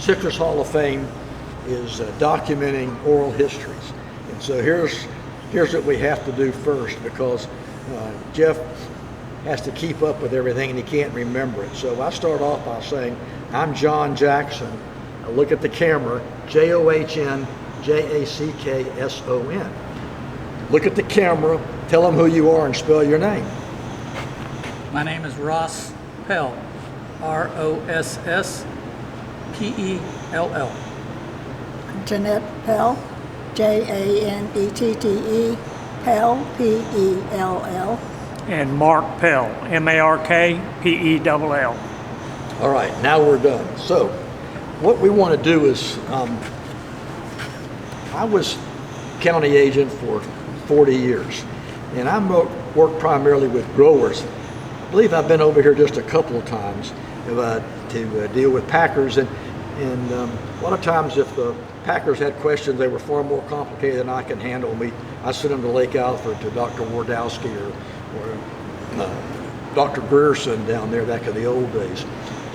Citrus Hall of Fame is documenting oral histories. And so here's what we have to do first, because Jeff has to keep up with everything and he can't remember it. So I start off by saying, I'm John Jackson. I look at the camera, John Jackson. Look at the camera, tell them who you are and spell your name. My name is Ross Pell, Ross-Pell. Janette Pell, Janette, Pell, Pell. And Mark Pell, Markpell. All right, now we're done. So what we want to do is, I was county agent for 40 years, and I worked primarily with growers. I believe I've been over here just a couple of times to deal with packers, and a lot of times if the packers had questions, they were far more complicated than I can handle. I sent them to Lake Alfred to Dr. Wardowski or Dr. Grierson down there back in the old days.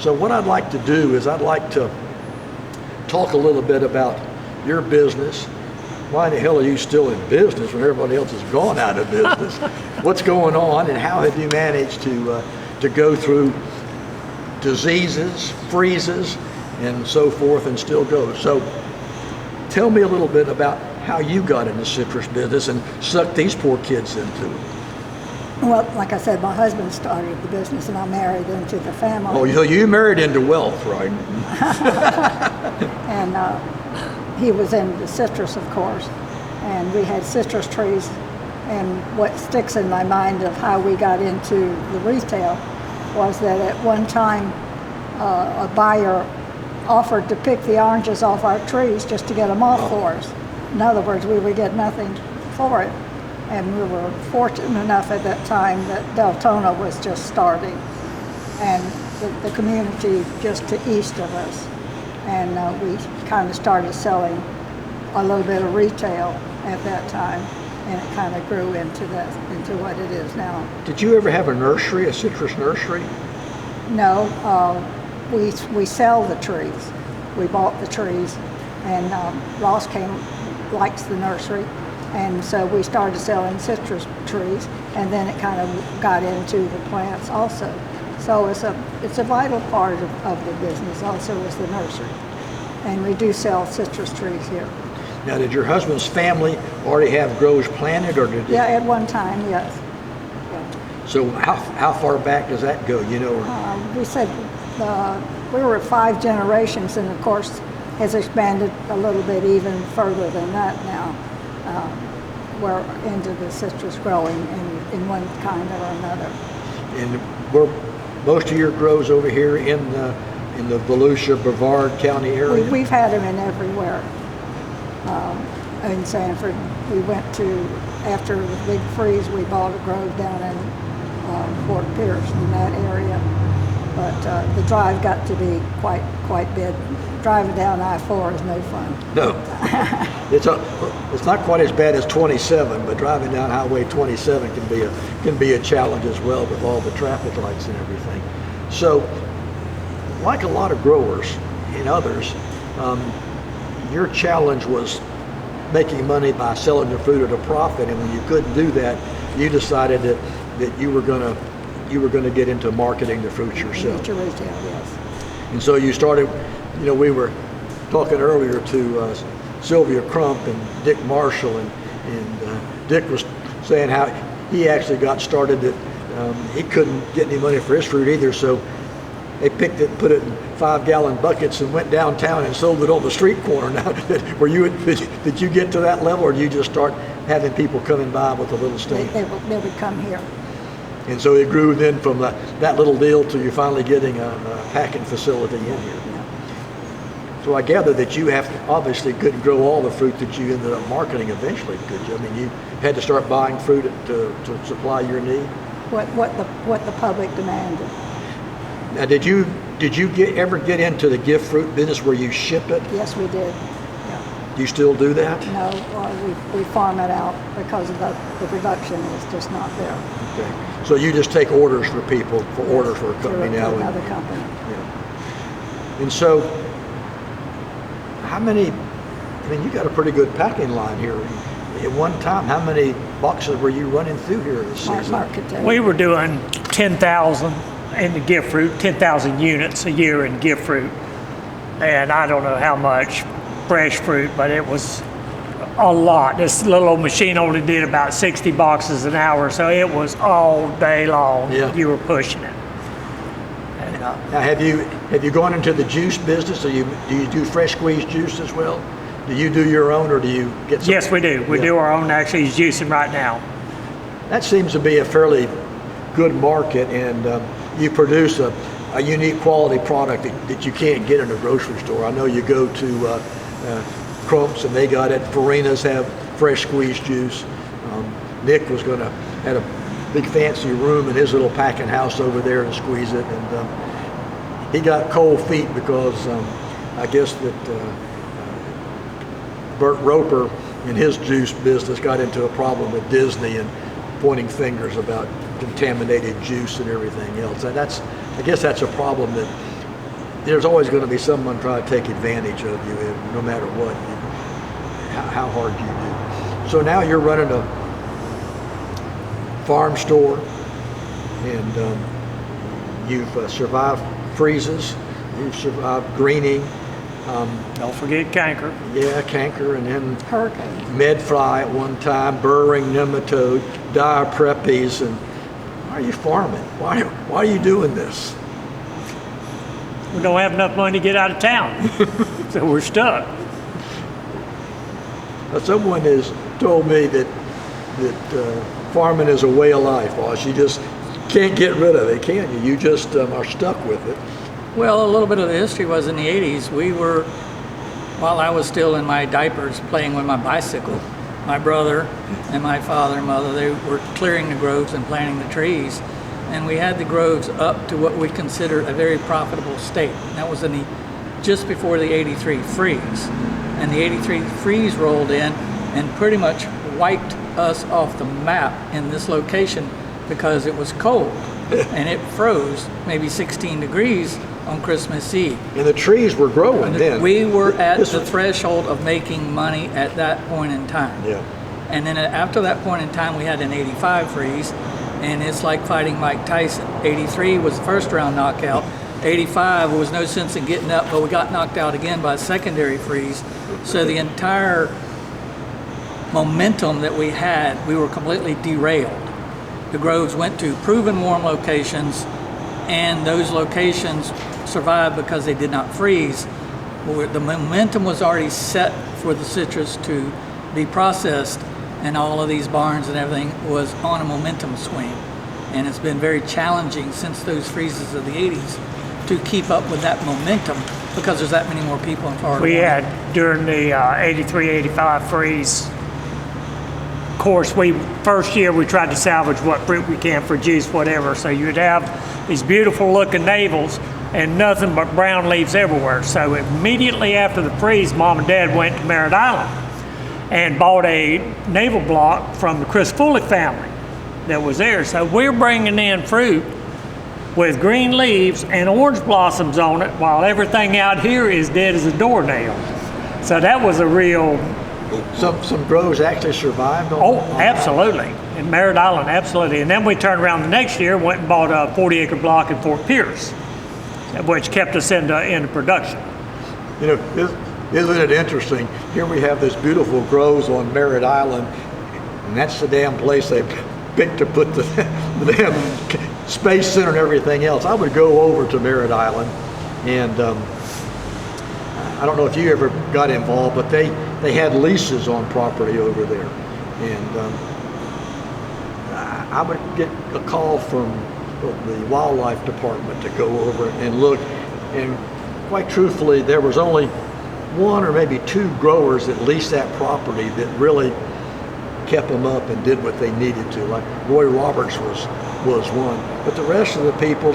So what I'd like to do is I'd like to talk a little bit about your business. Why the hell are you still in business when everybody else has gone out of business? What's going on, and how have you managed to go through diseases, freezes, and so forth, and still go? So tell me a little bit about how you got in the citrus business and sucked these poor kids into it. Well, like I said, my husband started the business and I married into the family. Oh, you married into wealth, right? And he was into citrus, of course, and we had citrus trees. And what sticks in my mind of how we got into the retail was that at one time a buyer offered to pick the oranges off our trees just to get them off for us. In other words, we would get nothing for it. And we were fortunate enough at that time that Deltona was just starting, and the community just to east of us. And we kind of started selling a little bit of retail at that time, and it kind of grew into what it is now. Did you ever have a nursery, a citrus nursery? No, we sell the trees. We bought the trees, and Ross likes the nursery. And so we started selling citrus trees, and then it kind of got into the plants also. So it's a vital part of the business also is the nursery. And we do sell citrus trees here. Now, did your husband's family already have grows planted, or did? Yeah, at one time, yes. Yeah. So how far back does that go? You know? We said we were 5 generations, and of course has expanded a little bit even further than that now. We're into the citrus growing in one kind or another. And were most of your grows over here in the Volusia, Brevard County area? We've had them in everywhere. In Sanford, we went to, after the big freeze, we bought a grove down in Fort Pierce in that area. But the drive got to be quite big. Driving down I-4 is no fun. No, it's not quite as bad as 27, but driving down Highway 27 can be a challenge as well with all the traffic lights and everything. So, like a lot of growers and others, your challenge was making money by selling your fruit at a profit, and when you couldn't do that, you decided that you were going to get into marketing the fruit yourself. Retail, yes. And so you started. You know, we were talking earlier to Sylvia Crump and Dick Marshall, and Dick was saying how he actually got started that he couldn't get any money for his fruit either, so they picked it and put it in 5-gallon buckets and went downtown and sold it on the street corner. Now, did you get to that level, or did you just start having people coming by with a little stand? They would come here. And so it grew then from that little deal to you finally getting a packing facility in here. So I gather that you obviously couldn't grow all the fruit that you ended up marketing eventually, could you? I mean, you had to start buying fruit to supply your need. What the public demanded. Now, did you ever get into the gift fruit business where you ship it? Yes, we did. Yeah. Do you still do that? No, we farm it out because of the production is just not there. Okay. So you just take orders for people, orders for a company now. Another company. Yeah. And so many, I mean, you got a pretty good packing line here. At one time, how many boxes were you running through here this season? Mark could tell you. We were doing 10,000 in the gift fruit, 10,000 units a year in gift fruit. And I don't know how much fresh fruit, but it was a lot. This little old machine only did about 60 boxes an hour, so it was all day long. Yeah. You were pushing it. Now, have you gone into the juice business? Do you do fresh squeezed juice as well? Do you do your own, or do you get some? Yes, we do. We do our own. Actually, he's juicing right now. That seems to be a fairly good market, and you produce a unique quality product that you can't get in a grocery store. I know you go to Crump's and they got it. Farina's have fresh squeezed juice. Nick was going to had a big fancy room in his little packing house over there to squeeze it, and he got cold feet because I guess that Bert Roper in his juice business got into a problem with Disney and pointing fingers about contaminated juice and everything else. And I guess that's a problem, that there's always going to be someone trying to take advantage of you, no matter what, how hard you do. So now you're running a farm store, and you've survived freezes, you've survived greening. Don't forget canker. Yeah, canker, and then Hurricane. medfly at one time, burrowing nematode, diaprepes, and why are you farming? Why are you doing this? We don't have enough money to get out of town, so we're stuck. Now, someone has told me that farming is a way of life, Ross. You just can't get rid of it, can you? You just are stuck with it. Well, a little bit of the history was in the 80s. We were, while I was still in my diapers playing with my bicycle, my brother and my father and mother, they were clearing the groves and planting the trees. And we had the groves up to what we consider a very profitable state. That was just before the 83 freeze. And the 83 freeze rolled in and pretty much wiped us off the map in this location because it was cold. And it froze maybe 16 degrees on Christmas Eve. And the trees were growing then. We were at the threshold of making money at that point in time. Yeah. And then after that point in time, we had an 85 freeze, and it's like fighting Mike Tyson. 83 was the first round knockout. 85, there was no sense in getting up, but we got knocked out again by a secondary freeze. So the entire momentum that we had, we were completely derailed. The groves went to proven warm locations, and those locations survived because they did not freeze. The momentum was already set for the citrus to be processed, and all of these barns and everything was on a momentum swing. And it's been very challenging since those freezes of the 80s to keep up with that momentum because there's that many more people in Florida. We had, during the 83, 85 freeze, of course, first year we tried to salvage what fruit we can for juice, whatever. So you'd have these beautiful looking navels and nothing but brown leaves everywhere. So immediately after the freeze, Mom and Dad went to Merritt Island and bought a navel block from the Chris Foley family that was there. So we're bringing in fruit with green leaves and orange blossoms on it, while everything out here is dead as a doornail. So that was a real... Some groves actually survived on absolutely. In Merritt Island, absolutely. And then we turned around the next year, went and bought a 40-acre block in Fort Pierce, which kept us into production. You know, isn't it interesting? Here we have this beautiful groves on Merritt Island, and that's the damn place they picked to put the damn Space Center and everything else. I would go over to Merritt Island, and I don't know if you ever got involved, but they had leases on property over there, and I would get a call from the wildlife department to go over and look, and quite truthfully, there was only one or maybe two growers that leased that property that really kept them up and did what they needed to. Like Roy Roberts was one, but the rest of the people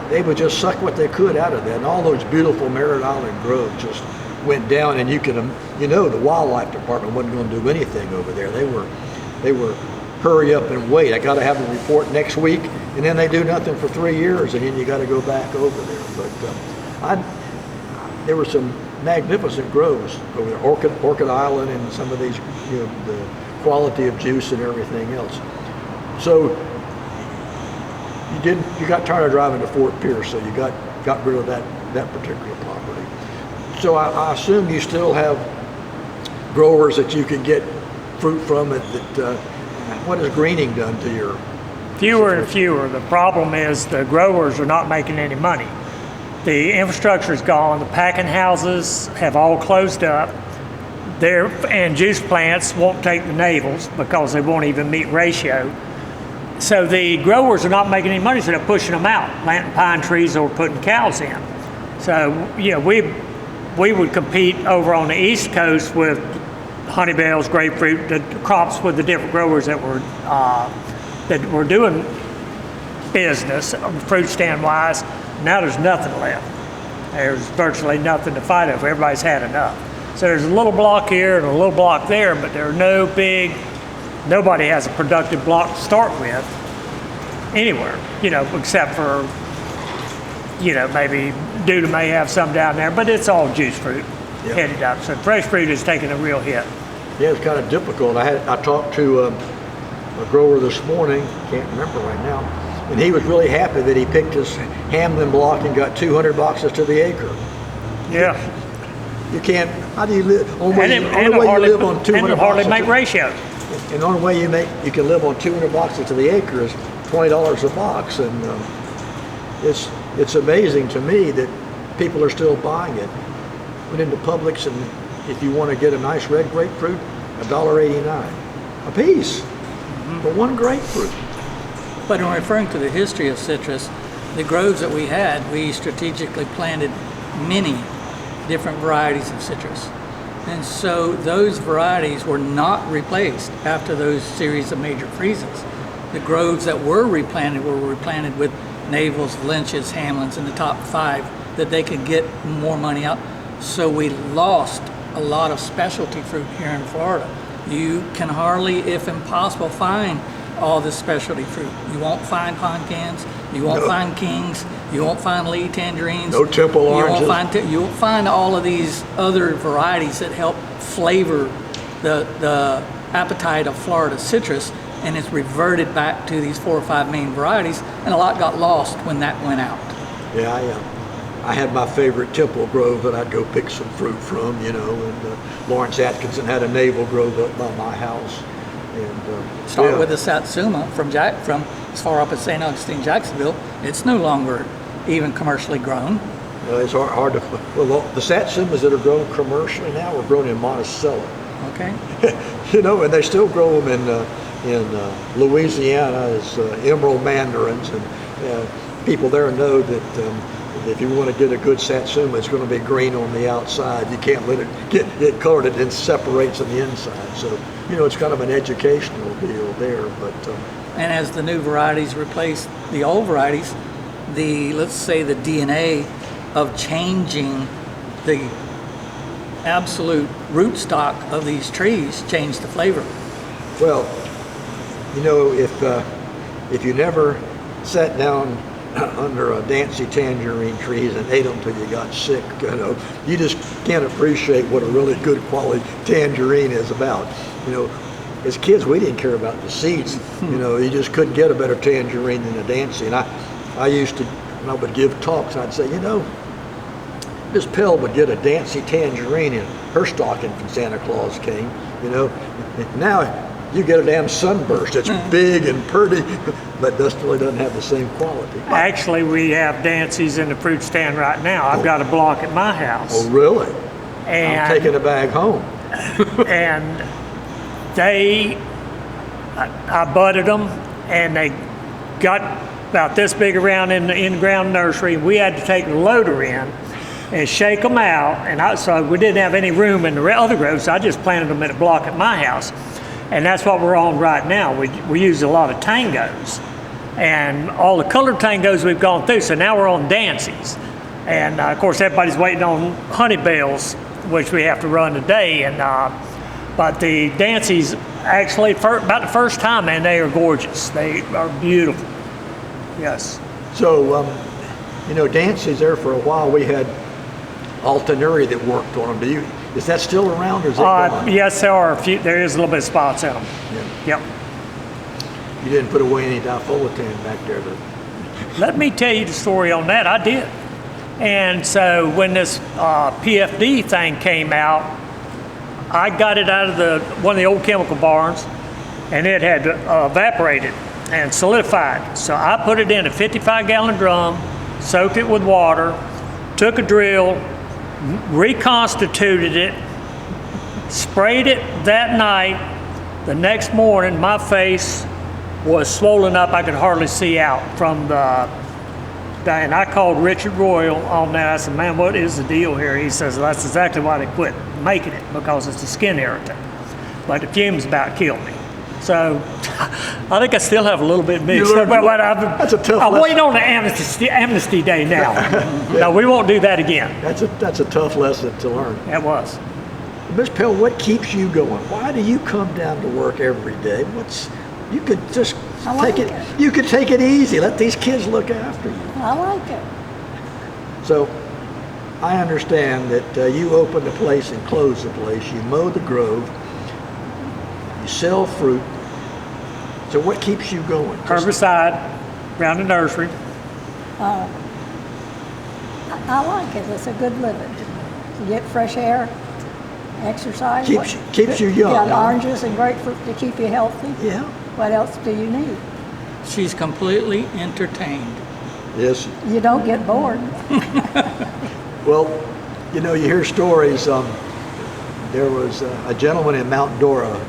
they would just suck what they could out of that. And all those beautiful Merritt Island groves just went down, and the wildlife department wasn't going to do anything over there. They were hurry up and wait. I got to have a report next week, and then they do nothing for 3 years, and then you got to go back over there. But there were some magnificent groves over there, Orchid Island, and some of these, the quality of juice and everything else. So you got tired of driving to Fort Pierce, so you got rid of that particular property. So I assume you still have growers that you can get fruit from. What has greening done to your? Fewer and fewer. The problem is the growers are not making any money. The infrastructure is gone. The packing houses have all closed up. And juice plants won't take the navels because they won't even meet ratio. So the growers are not making any money, so they're pushing them out, planting pine trees or putting cows in. So we would compete over on the East Coast with honeybells, grapefruit, the crops with the different growers that were doing business, fruit stand wise. Now there's nothing left. There's virtually nothing to fight over. Everybody's had enough. So there's a little block here and a little block there, but there are nobody has a productive block to start with anywhere, except for, maybe Duda may have some down there, but it's all juice fruit headed up. So fresh fruit is taking a real hit. Yeah, it's kind of difficult. I talked to a grower this morning, can't remember right now, and he was really happy that he picked his Hamlin block and got 200 boxes to the acre. Yeah. You can't. How do you live? Only way you live on 200 and hardly boxes. make ratio. And the only way you can live on 200 boxes to the acre is $20 a box, and it's amazing to me that people are still buying it. Went into Publix, and if you want to get a nice red grapefruit, $1.89 a piece for one grapefruit. But in referring to the history of citrus, the groves that we had, we strategically planted many different varieties of citrus. And so those varieties were not replaced after those series of major freezes. The groves that were replanted with navels, lynches, Hamlins in the top 5 that they could get more money out. So we lost a lot of specialty fruit here in Florida. You can hardly, if impossible, find all this specialty fruit. You won't find pecans, you won't find kings, you won't find Lee tangerines. No Temple oranges. You won't find all of these other varieties that help flavor the appetite of Florida citrus, and it's reverted back to these 4 or 5 main varieties, and a lot got lost when that went out. Yeah, I had my favorite Temple Grove that I'd go pick some fruit from, and Lawrence Atkinson had a navel grove up by my house. And Start with the Satsuma from as far up as St. Augustine, Jacksonville. It's no longer even commercially grown. It's hard to. Well, the Satsumas that are grown commercially now are grown in Monticello. Okay. And they still grow them in Louisiana as emerald mandarins, and people there know that if you want to get a good Satsuma, it's going to be green on the outside. You can't let it get colored; it then separates on the inside. So it's kind of an educational deal there. But and as the new varieties replace the old varieties, let's say the DNA of changing the absolute rootstock of these trees changed the flavor. Well, if you never sat down under a Dancy tangerine trees and ate them till you got sick, you just can't appreciate what a really good quality tangerine is about. As kids, we didn't care about the seeds. You just couldn't get a better tangerine than a Dancy. And I used to, when I would give talks, I'd say, Miss Pell would get a Dancy tangerine in her stocking when Santa Claus came. Now you get a damn sunburst. It's big and pretty, but really doesn't have the same quality. Actually, we have Dancy's in the fruit stand right now. I've got a block at my house. Oh, really? And I'm taking a bag home. And I budded them, and they got about this big around in the in-ground nursery. We had to take the loader in and shake them out, and so we didn't have any room in the other groves, so I just planted them in a block at my house. And that's what we're on right now. We use a lot of tangos, and all the colored tangos we've gone through, so now we're on Dancy's. And of course everybody's waiting on honeybells, which we have to run today. And but the Dancy's actually, about the first time, man, they are gorgeous. They are beautiful. Yes. So, Dancy's there for a while. We had Altenary that worked on them. Is that still around, or is it gone? Yes, there are a few. There is a little bit of spots in them. Yeah. Yep. You didn't put away any difolitan back there, Let me tell you the story on that. I did. And so when this PFD thing came out, I got it out of one of the old chemical barns, and it had evaporated and solidified. So I put it in a 55-gallon drum, soaked it with water, took a drill, reconstituted it, sprayed it that night. The next morning, my face was swollen up. I could hardly see out from and I called Richard Royal on that. I said, man, what is the deal here? He says, that's exactly why they quit making it, because it's a skin irritant. But the fumes about killed me. So I think I still have a little bit mixed up. That's a tough I'm lesson. waiting on the amnesty day now. No, we won't do that again. That's a tough lesson to learn. It was. Ms. Pell, what keeps you going? Why do you come down to work every day? You could just take it. You could take it easy. Let these kids look after you. I like it. So, I understand that you open the place and close the place. You mow the grove. You sell fruit. So, what keeps you going? Herbicide around the nursery. I like it. It's a good living. You get fresh air, exercise. Keeps you young. You got huh? oranges and grapefruit to keep you healthy. Yeah. What else do you need? She's completely entertained. Yes. You don't get bored. Well, you hear stories. There was a gentleman in Mount Dora,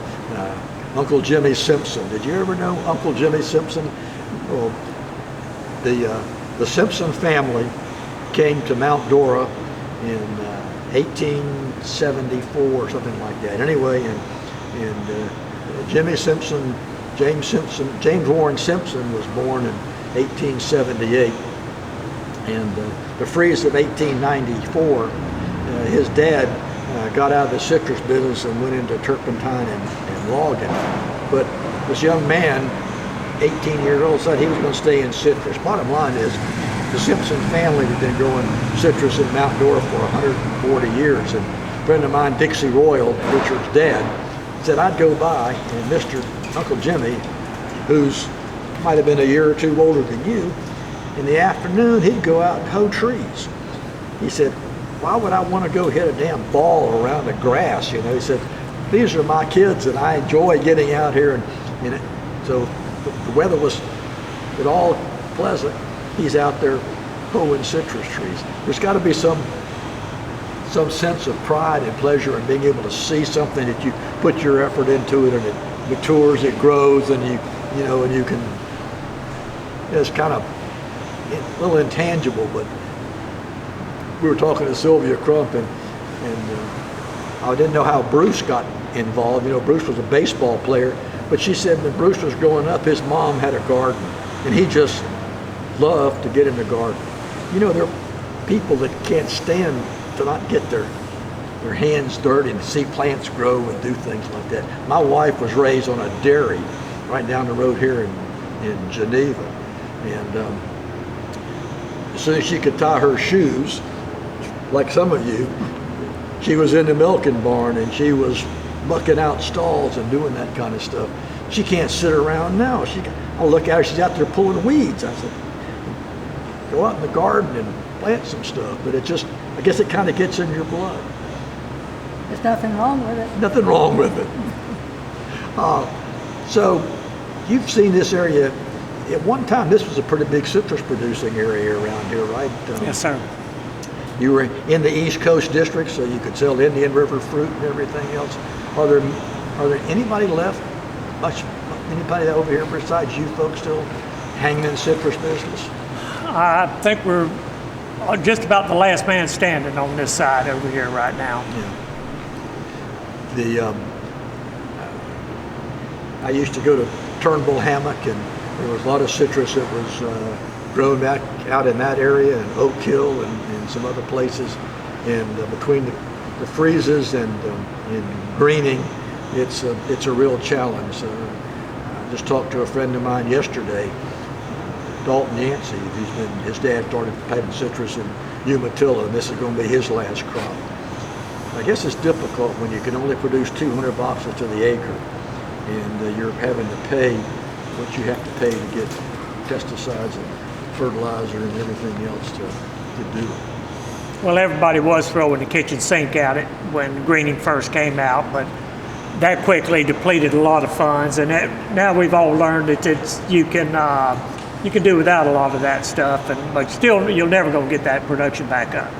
Uncle Jimmy Simpson. Did you ever know Uncle Jimmy Simpson? Well, the Simpson family came to Mount Dora in 1874 or something like that. Anyway, and Jimmy Simpson, James Warren Simpson was born in 1878, and the freeze of 1894, his dad got out of the citrus business and went into turpentine and logging. But this young man, 18 years old, said he was going to stay in citrus. Bottom line is, the Simpson family had been growing citrus in Mount Dora for 140 years. And a friend of mine, Dixie Royal, Richard's dad, said I'd go by, and Uncle Jimmy, who's might have been a year or two older than you, in the afternoon he'd go out and hoe trees. He said, why would I want to go hit a damn ball around the grass? He said, these are my kids and I enjoy getting out here. And so the weather was at all pleasant. He's out there hoeing citrus trees. There's got to be some sense of pride and pleasure in being able to see something that you put your effort into it, and it matures, it grows, and you can. It's kind of a little intangible, but we were talking to Sylvia Crump, and I didn't know how Bruce got involved. Bruce was a baseball player, but she said when Bruce was growing up, his mom had a garden, and he just loved to get in the garden. There are people that can't stand to not get their hands dirty and see plants grow and do things like that. My wife was raised on a dairy right down the road here in Geneva, and as soon as she could tie her shoes, like some of you, she was in the milking barn and she was mucking out stalls and doing that kind of stuff. She can't sit around now. I look at her, she's out there pulling weeds. I said, go out in the garden and plant some stuff. But I guess it kind of gets in your blood. There's nothing wrong with it. Nothing wrong with it. So you've seen this area. At one time, this was a pretty big citrus producing area around here, right? Yes, sir. You were in the East Coast district, so you could sell Indian River fruit and everything else. Are there anybody left? Anybody over here besides you folks still hanging in the citrus business? I think we're just about the last man standing on this side over here right now. Yeah. I used to go to Turnbull Hammock, and there was a lot of citrus that was grown back out in that area, and Oak Hill and some other places. And between the freezes and greening, it's a real challenge. I just talked to a friend of mine yesterday, Dalton Yancey. His dad started planting citrus Umatilla, and this is going to be his last crop. I guess it's difficult when you can only produce 200 boxes to the acre, and you're having to pay what you have to pay to get pesticides and fertilizer and everything else to do it. Well, everybody was throwing the kitchen sink at it when greening first came out, but that quickly depleted a lot of funds, and now we've all learned that you can do without a lot of that stuff, but still you're never going to get that production back up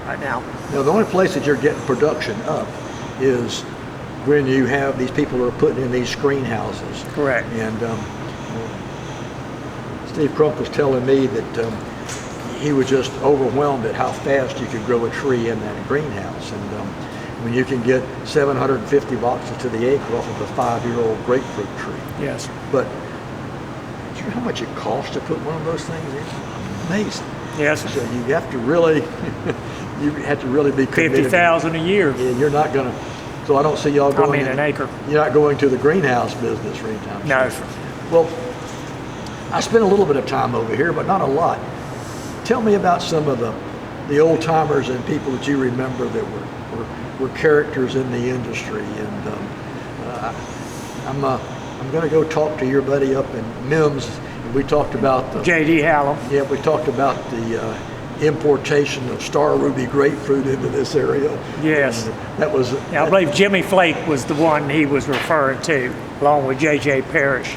right now. Now, the only place that you're getting production up is when you have these people who are putting in these screen houses. Correct. And Steve Crump was telling me that he was just overwhelmed at how fast you could grow a tree in that greenhouse. And when you can get 750 boxes to the acre off of a 5-year-old grapefruit tree. Yes. But do you know how much it costs to put one of those things in? Amazing. Yes. So you have to really, be committed. 50,000 a year. Yeah, you're not going to. So I don't see y'all going. An acre. You're not going to the greenhouse business anytime soon. No. Well, I spent a little bit of time over here, but not a lot. Tell me about some of the old timers and people that you remember that were characters in the industry. And I'm going to go talk to your buddy up in Mims. We talked about J.D. Hallam. Yeah, we talked about the importation of Star Ruby grapefruit into this area. Yes. And that was. Yeah, I believe Jimmy Flake was the one he was referring to, along with J.J. Parrish.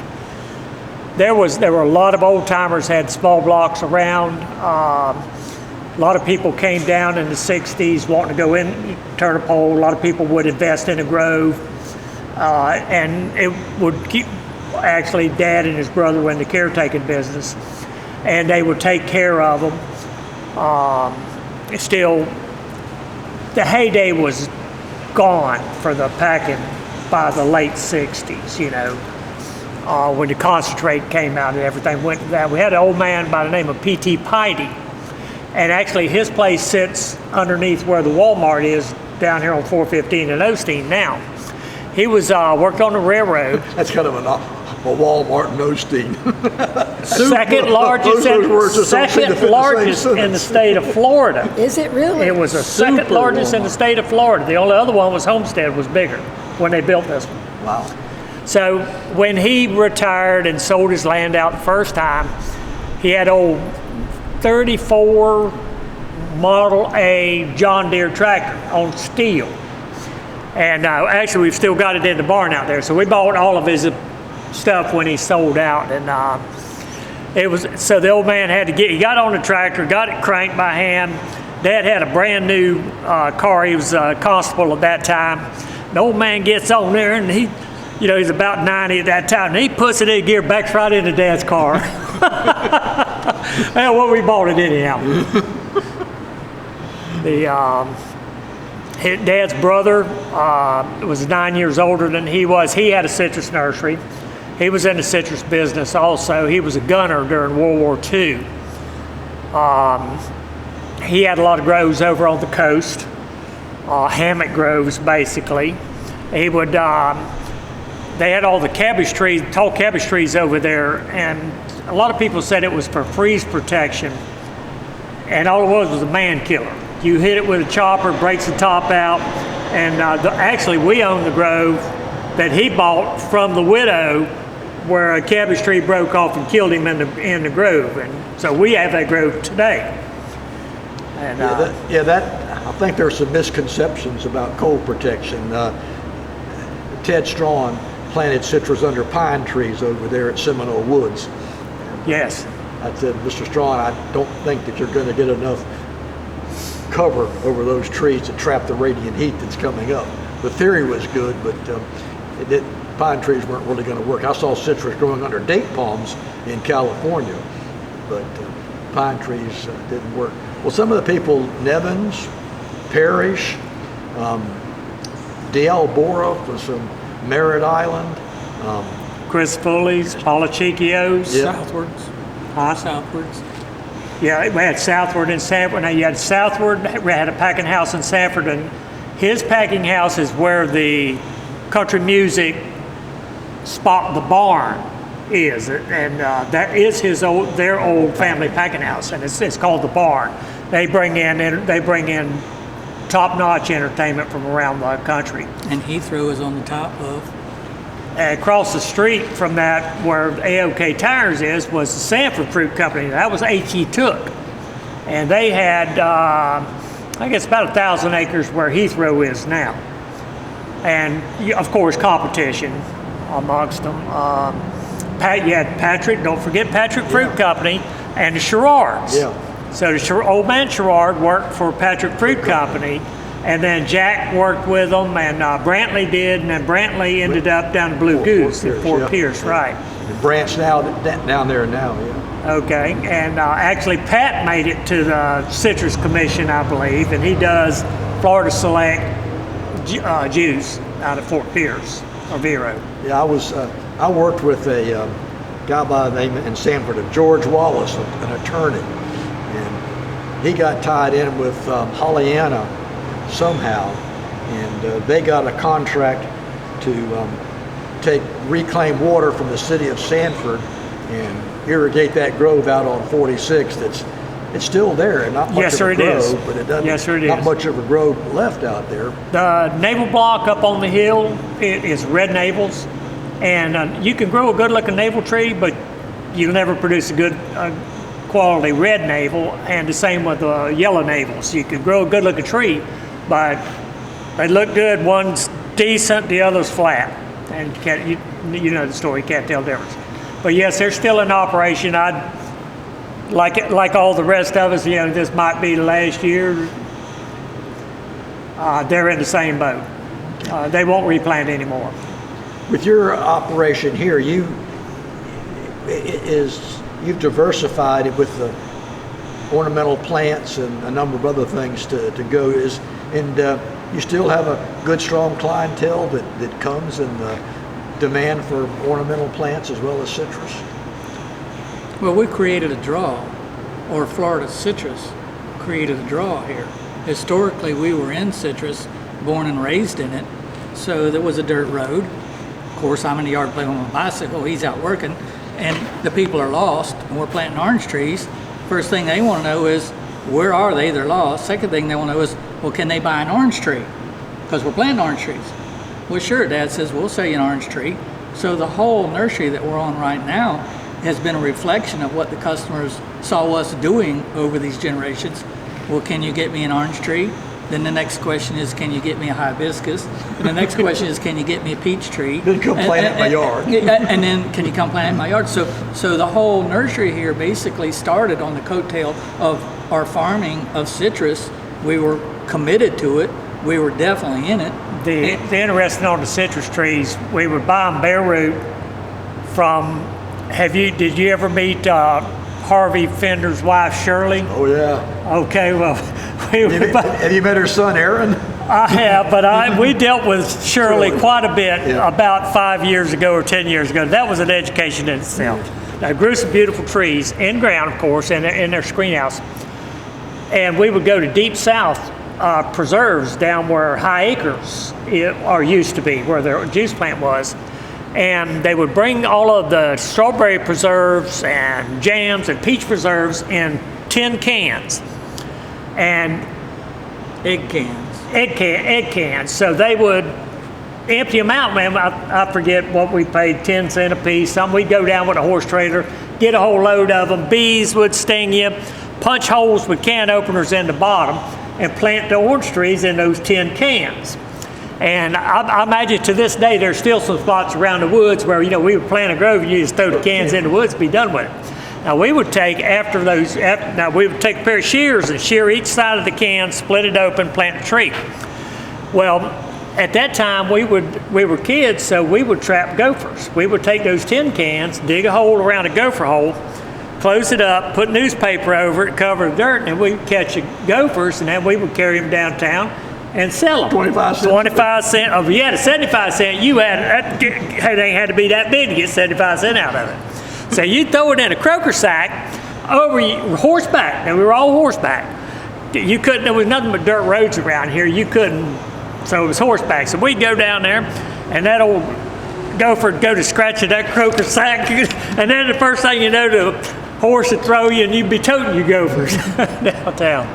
There were a lot of old timers had small blocks around. A lot of people came down in the 60s wanting to go in, turn a pole. A lot of people would invest in a grove. And it would keep, actually Dad and his brother were in the caretaking business, and they would take care of them. Still, the heyday was gone for the packing by the late 60s, when the concentrate came out and everything went to that. We had an old man by the name of P.T. Piety, and actually his place sits underneath where the Walmart is down here on 415 in Osteen now. He was worked on the railroad. That's kind of a Walmart in Osteen. Second largest in the state of Florida. Is it really? It was the second largest in the state of Florida. The only other one was Homestead, was bigger when they built this one. Wow. So when he retired and sold his land out the first time, he had old 34 Model A John Deere tractor on steel. And actually, we've still got it in the barn out there. So we bought all of his stuff when he sold out, and so the old man he got on the tractor, got it cranked by hand. Dad had a brand new car. He was a constable at that time. The old man gets on there, and he's about 90 at that time, and he puts it in gear, backs right into Dad's car. Well, we bought it anyhow. Dad's brother was 9 years older than he was. He had a citrus nursery. He was in the citrus business also. He was a gunner during World War II. He had a lot of groves over on the coast, hammock groves basically. He would, they had all the cabbage trees, tall cabbage trees over there, and a lot of people said it was for freeze protection, and all it was a man killer. You hit it with a chopper, breaks the top out, and actually we own the grove that he bought from the widow where a cabbage tree broke off and killed him in the grove, and so we have that grove today. And I think there are some misconceptions about cold protection. Ted Strawn planted citrus under pine trees over there at Seminole Woods. Yes. I said, Mr. Strawn, I don't think that you're going to get enough cover over those trees to trap the radiant heat that's coming up. The theory was good, but pine trees weren't really going to work. I saw citrus growing under date palms in California, but pine trees didn't work. Well, some of the people, Nevins, Parrish, D.L. Bora from Merritt Island, Chris Foley's, Polachicchios. Yeah. Southwards. Southwards. Yeah, we had Southward and Sanford. Now you had Southward, we had a packing house in Sanford, and his packing house is where the country music spot, the barn, is, and that is their old family packing house, and it's called the barn. They bring in top-notch entertainment from around the country. And Heathrow is on the top of. Across the street from that, where AOK Tires is, was the Sanford Fruit Company. That was H.E. Took. And they had, I guess, about 1,000 acres where Heathrow is now. And, of course, competition amongst them. You had Patrick, don't forget Patrick Fruit Company, and the Sherrards. Yeah. So old man Sherrard worked for Patrick Fruit Company, and then Jack worked with them, and Brantley did, and then Brantley ended up down to Blue Goose in Fort Pierce, right. The branch now down there now, yeah. Okay, and actually Pat made it to the Citrus Commission, I believe, and he does Florida Select juice out of Fort Pierce, or Vero. Yeah, I worked with a guy by the name in Sanford of George Wallace, an attorney, and he got tied in with Pollyanna somehow, and they got a contract to take reclaimed water from the city of Sanford and irrigate that grove out on 46. It's still there, and not much of a grove, but it doesn't. Not much of a grove left out there. The navel block up on the hill, it is red navels, and you can grow a good-looking navel tree, but you'll never produce a good quality red navel. And the same with the yellow navels. You can grow a good-looking tree, but they look good. One's decent, the other's flat, and you know the story. You can't tell the difference. But yes, they're still in operation. Like all the rest of us, this might be the last year. They're in the same boat. They won't replant anymore. With your operation here, you've diversified it with the ornamental plants and a number of other things to go. You still have a good, strong clientele that comes in the demand for ornamental plants as well as citrus? Well, we created a draw, or Florida Citrus created a draw here. Historically, we were in citrus, born and raised in it, so there was a dirt road. Of course, I'm in the yard playing with my bicycle, he's out working, and the people are lost, and we're planting orange trees. First thing they want to know is, where are they? They're lost. Second thing they want to know is, well, can they buy an orange tree? Because we're planting orange trees. Well, sure, Dad says, we'll sell you an orange tree. So the whole nursery that we're on right now has been a reflection of what the customers saw us doing over these generations. Well, can you get me an orange tree? Then the next question is, can you get me a hibiscus? And the next question is, can you get me a peach tree? Then come plant it in my yard. And then, can you come plant it in my yard? So the whole nursery here basically started on the coattail of our farming of citrus. We were committed to it. We were definitely in it. The interesting on the citrus trees, we would buy them bare root from. Did you ever meet Harvey Fender's wife, Shirley? Oh yeah. Okay, well, have you met her son, Aaron? I have, but we dealt with Shirley quite a bit about 5 years ago or 10 years ago. That was an education in itself. Now, grew some beautiful trees in ground, of course, in their screen house. And we would go to deep south preserves down where High Acres used to be, where their juice plant was. And they would bring all of the strawberry preserves and jams and peach preserves in tin cans. And egg cans. So they would empty them out, man. I forget what we paid, 10 cents a piece. We'd go down with a horse trailer, get a whole load of them. Bees would sting you, punch holes with can openers in the bottom, and plant the orange trees in those tin cans. And I imagine to this day, there's still some spots around the woods where, we would plant a grove and you just throw the cans in the woods and be done with it. Now we would take we would take a pair of shears and shear each side of the can, split it open, plant a tree. Well, at that time we were kids, so we would trap gophers. We would take those tin cans, dig a hole around a gopher hole, close it up, put newspaper over it, cover the dirt, and we'd catch the gophers, and then we would carry them downtown and sell them. 25 cents. 25 cents. Oh, you had a 75 cent. It ain't had to be that big to get 75 cents out of it. So you'd throw it in a croaker sack over horseback. Now we were all horseback. There was nothing but dirt roads around here. You couldn't, so it was horseback. So we'd go down there, and that old gopher would go to scratching that croaker sack, and then the first thing you know, the horse would throw you, and you'd be toting your gophers downtown.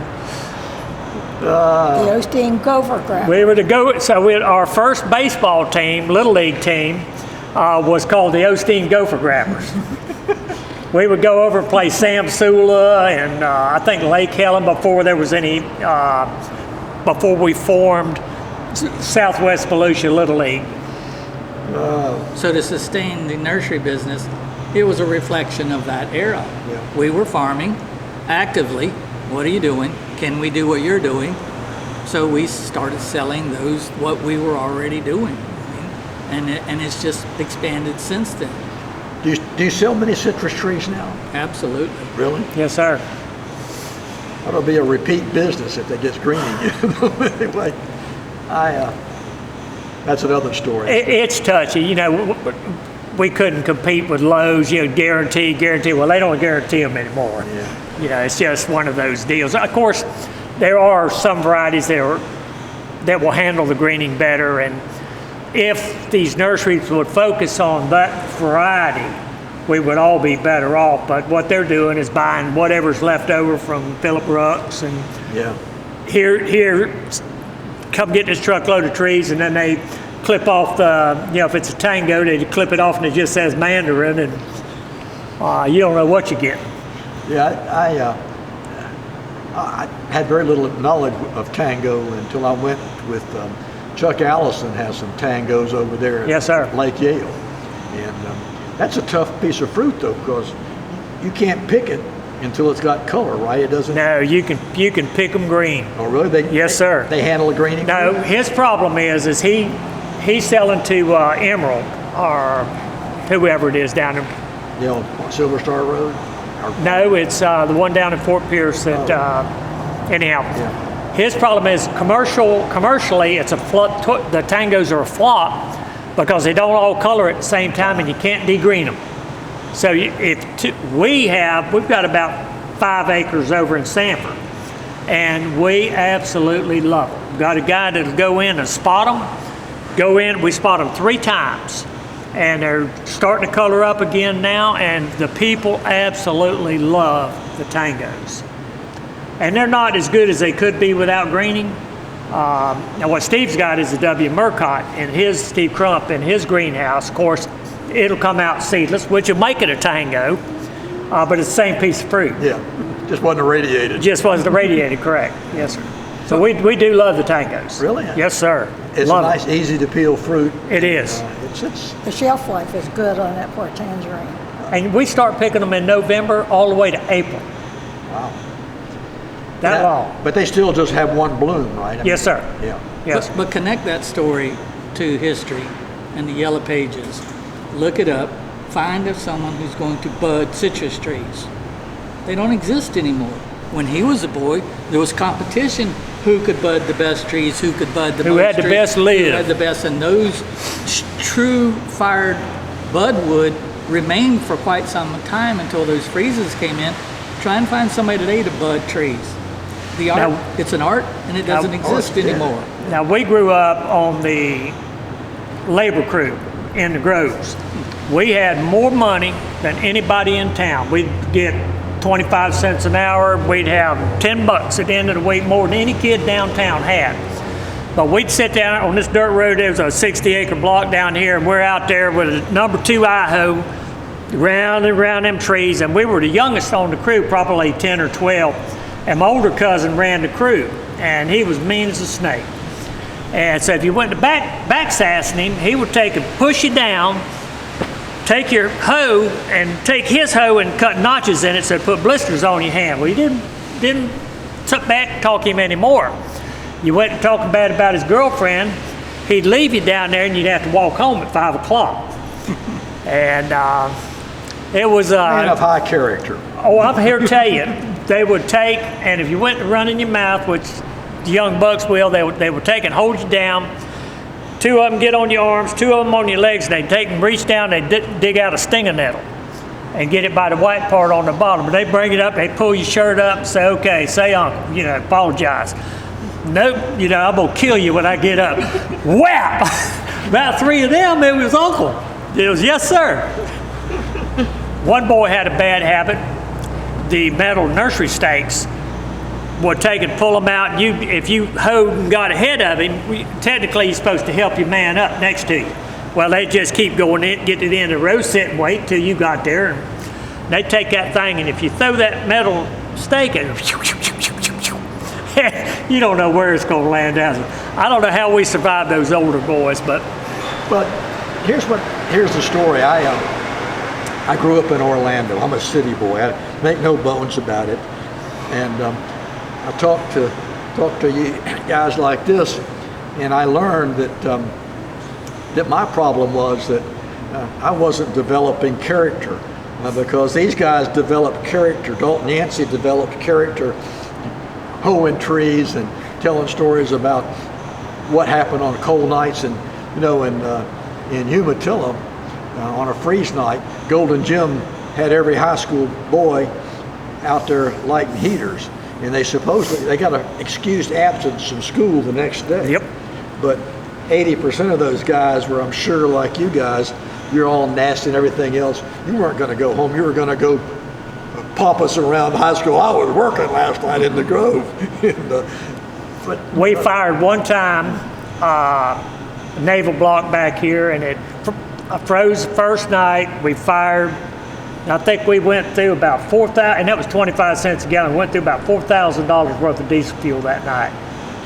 The Osteen Gopher Grab. We were to go, so our first baseball team, Little League team, was called the Osteen Gopher Grabbers. We would go over and play Sam Sula and I think Lake Helen before there was any, before we formed Southwest Volusia Little League. So to sustain the nursery business, it was a reflection of that era. Yeah. We were farming actively. What are you doing? Can we do what you're doing? So we started selling those, what we were already doing. And it's just expanded since then. Do you sell many citrus trees now? Absolutely. Really? Yes, sir. That'll be a repeat business if they get green again. Anyway, that's another story. It's touchy. You know, we couldn't compete with Lowe's, you know, guarantee. Well, they don't guarantee them anymore. Yeah. You know, it's just one of those deals. Of course, there are some varieties that will handle the greening better, and if these nurseries would focus on that variety, we would all be better off. But what they're doing is buying whatever's left over from Philip Brooks and Yeah. here, come get this truckload of trees, and then they clip off the, you know, if it's a tango, they clip it off and it just says Mandarin, and you don't know what you get. Yeah, I had very little knowledge of tango until I went with Chuck Allison has some tangos over there Yes, sir. at Lake Yale. And that's a tough piece of fruit, though, because you can't pick it until it's got color, right? It doesn't. No, you can pick them green. Oh, really? Yes, sir. They handle the greening? No, his problem is he's selling to Emerald or whoever it is down there. You know, Silver Star Road? No, it's the one down in Fort Pierce that, anyhow. Yeah. His problem is commercially, it's a flop. The tangos are a flop because they don't all color at the same time, and you can't degreen them. So we've got about 5 acres over in Sanford, and we absolutely love them. We've got a guy that'll go in and spot them. We spot them 3 times, and they're starting to color up again now, and the people absolutely love the tangos. And they're not as good as they could be without greening. Now what Steve's got is the W. Murcott and Steve Crump in his greenhouse. Of course, it'll come out seedless, which will make it a tango, but it's the same piece of fruit. Yeah, just wasn't irradiated. Just wasn't irradiated, correct. Yes, sir. So we do love the tangos. Really? Yes, sir. It's love a nice, easy to peel fruit. It is. It's The shelf life is good on it for a tangerine. And we start picking them in November all the way to April. wow. That long. But they still just have one bloom, right? I mean, Yes, sir. Yeah. Yes. But connect that story to history and the yellow pages. Look it up. Find someone who's going to bud citrus trees. They don't exist anymore. When he was a boy, there was competition. Who could bud the best trees? Who could bud the most Who had the trees, best Who lid. had the best? And those true fired budwood remained for quite some time until those freezes came in. Try and find somebody today to bud trees. The art, Now- it's an art, and it doesn't exist yeah. anymore. Now, we grew up on the labor crew in the groves. We had more money than anybody in town. We'd get 25 cents an hour. We'd have $10 at the end of the week, more than any kid downtown had. But we'd sit down on this dirt road. There was a 60-acre block down here, and we're out there with a number 2 I-hoe, round and round them trees, and we were the youngest on the crew, probably 10 or 12. And my older cousin ran the crew, and he was mean as a snake. And so if you went to backsassing him, he would take and push you down, take your hoe and take his hoe and cut notches in it so it put blisters on your hand. Well, you didn't back talk him anymore. You went and talking bad about his girlfriend, he'd leave you down there and you'd have to walk home at 5 o'clock. And it was... Man of high character. Oh, I'm here to tell you, they would take, and if you went to run in your mouth, which the young bucks will, they would take and hold you down. 2 of them get on your arms, 2 of them on your legs, and they'd take and reach down, they'd dig out a stinging nettle and get it by the white part on the bottom. But they bring it up, they pull your shirt up and say, okay, say uncle, apologize. Nope, I'm gonna kill you when I get up. Whap! About 3 of them, it was uncle. It was, yes, sir. One boy had a bad habit. The metal nursery stakes, would take and pull them out. And if you hoed and got ahead of him, technically he's supposed to help your man up next to you. Well, they just keep going in, get to the end of the row, sit and wait till you got there. And they take that thing, and if you throw that metal stake at it, you don't know where it's going to land down. I don't know how we survived those older boys, but here's the story. I grew up in Orlando. I'm a city boy. I make no bones about it. And I talked to you guys like this, and I learned that my problem was that I wasn't developing character because these guys developed character. Dalton Yancey developed character, hoeing trees and telling stories about what happened on cold nights. And in Umatilla, on a freeze night, Golden Jim had every high school boy out there lighting heaters, and they got an excused absence from school the next day. Yep. But 80% of those guys were, I'm sure, like you guys, you're all nasty and everything else. You weren't going to go home. You were going to go pop us around high school. I was working last night in the Grove. We fired one time a naval block back here, and it froze the first night. We fired, I think we went through about 4,000, and that was 25 cents a gallon. We went through about $4,000 worth of diesel fuel that night.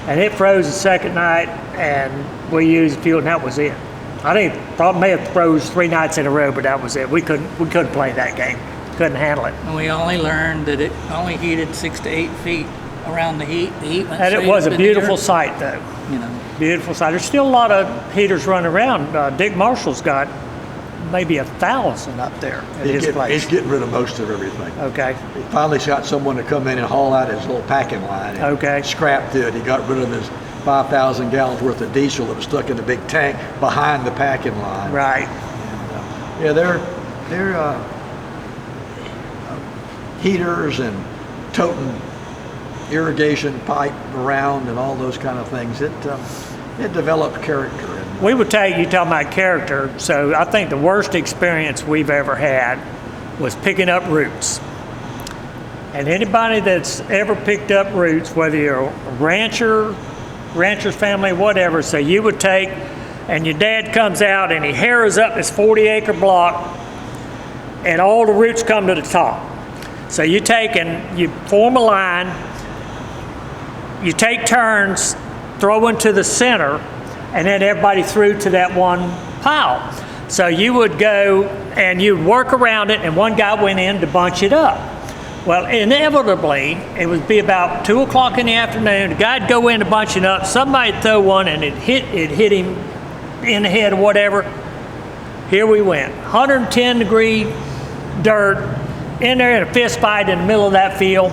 And it froze the second night, and we used fuel, and that was it. I think probably may have froze 3 nights in a row, but that was it. We couldn't play that game. Couldn't handle it. And we only learned that it only heated 6 to 8 feet around the heat. The heat went And it straight was up a in the beautiful air. sight, though. You know, Beautiful sight. There's still a lot of heaters running around. Dick Marshall's got maybe 1,000 up there at his place. He's getting rid of most of everything. Okay. He finally got someone to come in and haul out his little packing line. And Okay. scrapped it. He got rid of his 5,000 gallons worth of diesel that was stuck in the big tank behind the packing line. Right. And, yeah, they're heaters and toting irrigation pipe around and all those kind of things. It developed character. And, We would take, you talking about character, so I think the worst experience we've ever had was picking up roots. And anybody that's ever picked up roots, whether you're a rancher's family, whatever, so you would take, and your dad comes out and he harrows up this 40-acre block, and all the roots come to the top. So you take and you form a line, you take turns, throw into the center, and then everybody threw to that one pile. So you would go and you'd work around it, and one guy went in to bunch it up. Well, inevitably, it would be about 2 o'clock in the afternoon, the guy'd go in to bunch it up, somebody'd throw one, and it hit him in the head or whatever. Here we went, 110-degree dirt, in there in a fist fight in the middle of that field.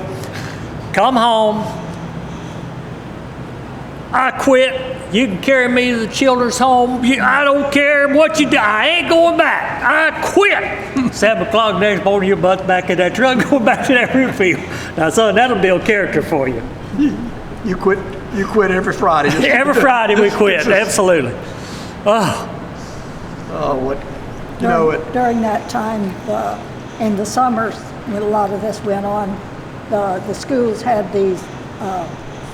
Come home. I quit. You can carry me to the children's home. I don't care what you do. I ain't going back. I quit. 7 o'clock next morning, your butt's back in that truck, going back to that root field. Now, son, that'll build character for you. you quit every Friday. Every Friday we quit. Absolutely. Oh. Oh, what? During that time, in the summers, when a lot of this went on, the schools had these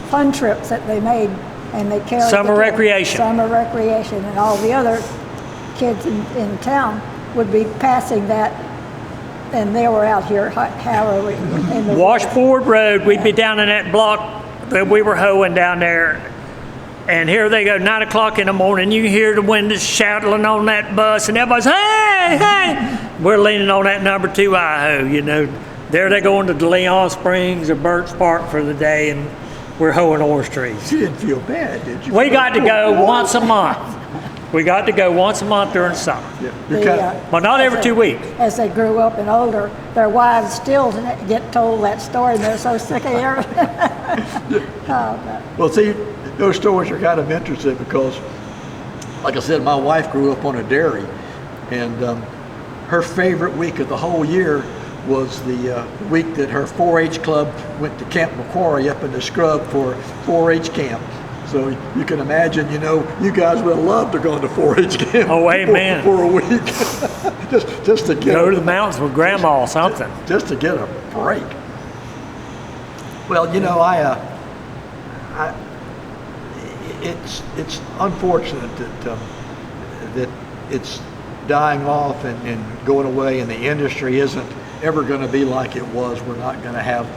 fun trips that they made, and they carried Summer recreation, and all the other kids in town would be passing that, and they were out here harrowing. Washboard Road, we'd be down in that block that we were hoeing down there, and here they go, 9 o'clock in the morning, you can hear the windows shouting on that bus, and everybody's, hey, hey! We're leaning on that number 2 I-ho, you know. There they go into DeLeon Springs or Burt's Park for the day, and we're hoeing orange trees. You didn't feel bad, did you? We got to go once a month. We got to go once a month during the summer. Yeah. But not every 2 weeks. As they grew up and older, their wives still get told that story, and they're so sick of hearing it. Well, see, those stories are kind of interesting because, like I said, my wife grew up on a dairy, and her favorite week of the whole year was the week that her 4-H club went to Camp Macquarie up in the scrub for 4-H camp. So you can imagine, you guys would have loved to have gone to 4-H camp. Oh, amen. For a week. just to get Go to the mountains with grandma or something. Just to get a break. Well, you know, it's unfortunate that it's dying off and going away, and the industry isn't ever going to be like it was. We're not going to have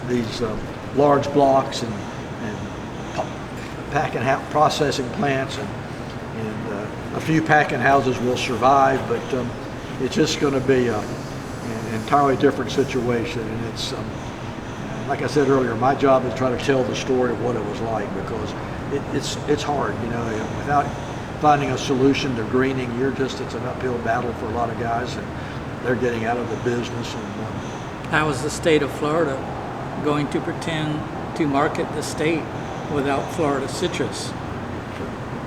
these large blocks and packing processing plants, and a few packing houses will survive, but it's just going to be an entirely different situation. And it's like I said earlier, my job is to try to tell the story of what it was like, because it's hard, you know, without finding a solution to greening, it's an uphill battle for a lot of guys, and they're getting out of the business. And How is the state of Florida going to pretend to market the state without Florida citrus?